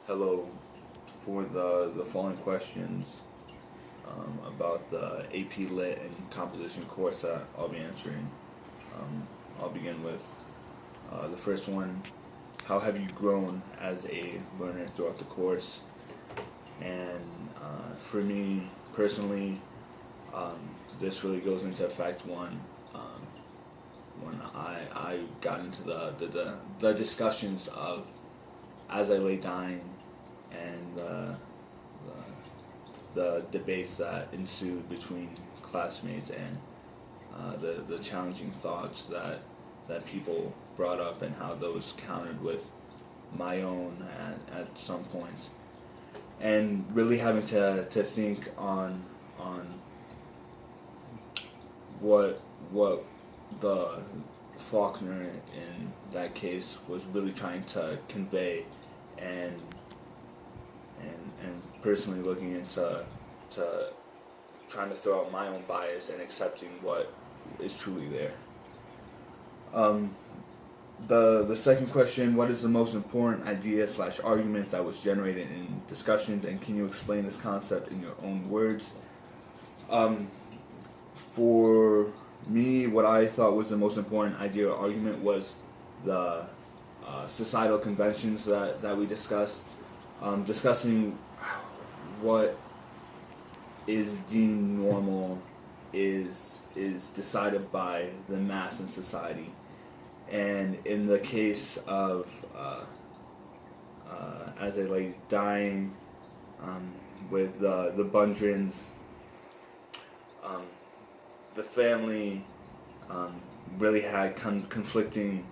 Hello. For the following questions about the AP Lit and Composition course that I'll be answering, I'll begin with the first one. How have you grown as a learner throughout the course? And for me personally, um, this really goes into fact one. When I got into the discussions of as I lay dying and the debates that ensued between classmates and the challenging thoughts that people brought up and how those countered with my own at some points, and really having to think on what the Faulkner in that case was really trying to convey, and and personally looking into to trying to throw out my own bias and accepting what is truly there. Um, the second question: what is the most important idea slash argument that was generated in discussions, and can you explain this concept in your own words? Um, for me, what I thought was the most important idea or argument was the societal conventions that we discussed, discussing what is deemed normal is decided by the mass in society, and in the case of as they lay dying, with the Bundrins, um, the family really had conflicting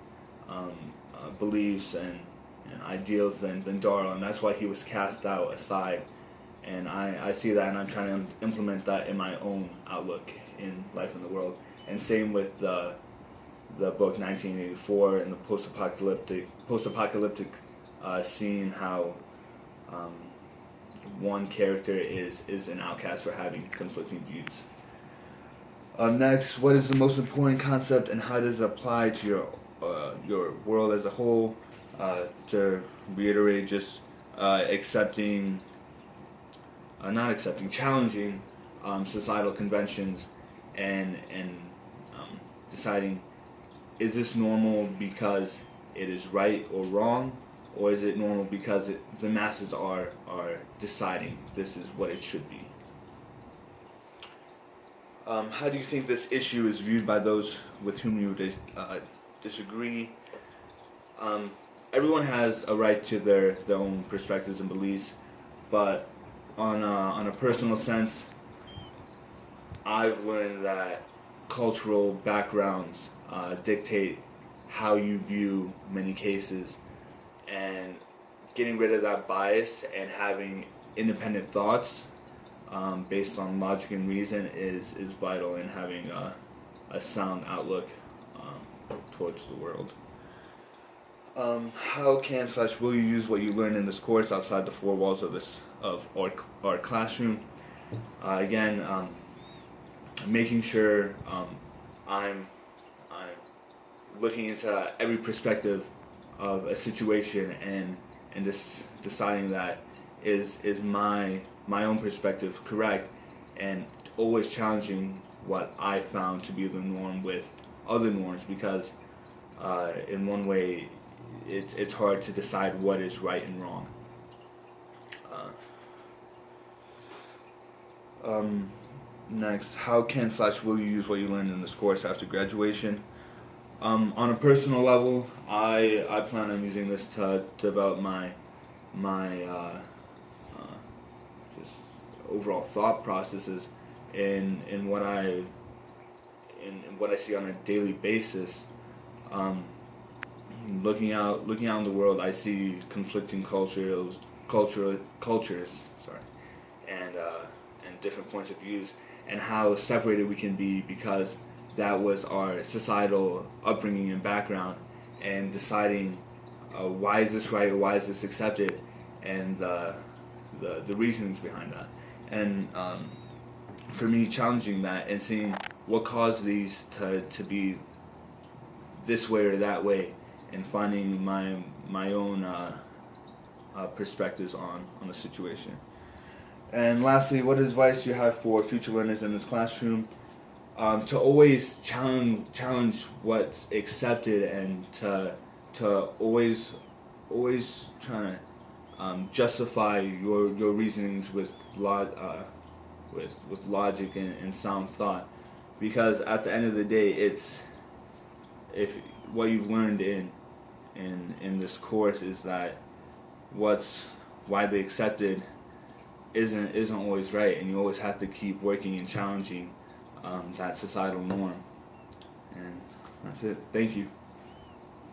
beliefs and ideals than Darla, and that's why he was cast out aside. And I see that, and I'm trying to implement that in my own outlook in life in the world. And same with the book 1984 and the post-apocalyptic scene, how um, one character is an outcast for having conflicting views. Next, what is the most important concept, and how does it apply to your world as a whole? To reiterate, just accepting, not accepting, challenging societal conventions, and deciding, is this normal because it is right or wrong, or is it normal because the masses are deciding this is what it should be? How do you think this issue is viewed by those with whom you disagree? Um, Everyone has a right to their own perspectives and beliefs, but on a personal sense, I've learned that cultural backgrounds dictate how you view many cases, and getting rid of that bias and having independent thoughts based on logic and reason is vital in having a sound outlook towards the world. How can slash will you use what you learned in this course outside the four walls of our classroom? Again, making sure I'm looking into every perspective of a situation, and just deciding that is my own perspective correct, and always challenging what I found to be the norm with other norms, because in one way it's hard to decide what is right and wrong. Next, how can slash will you use what you learned in this course after graduation? On a personal level, I plan on using this to develop my just overall thought processes in what I see on a daily basis. Looking out in the world, I see conflicting cultures, sorry, and different points of views, and how separated we can be because that was our societal upbringing and background, and deciding why is this right or why is this accepted, and the reasonings behind that, and for me, challenging that and seeing what caused these to be this way or that way, and finding my own perspectives on the situation. And lastly, what advice do you have for future learners in this classroom? To always challenge what's accepted, and to always trying to justify your reasonings with logic and sound thought, because at the end of the day, it's if what you've learned in this course is that what's widely accepted isn't always right, and you always have to keep working and challenging that societal norm. And that's it. Thank you.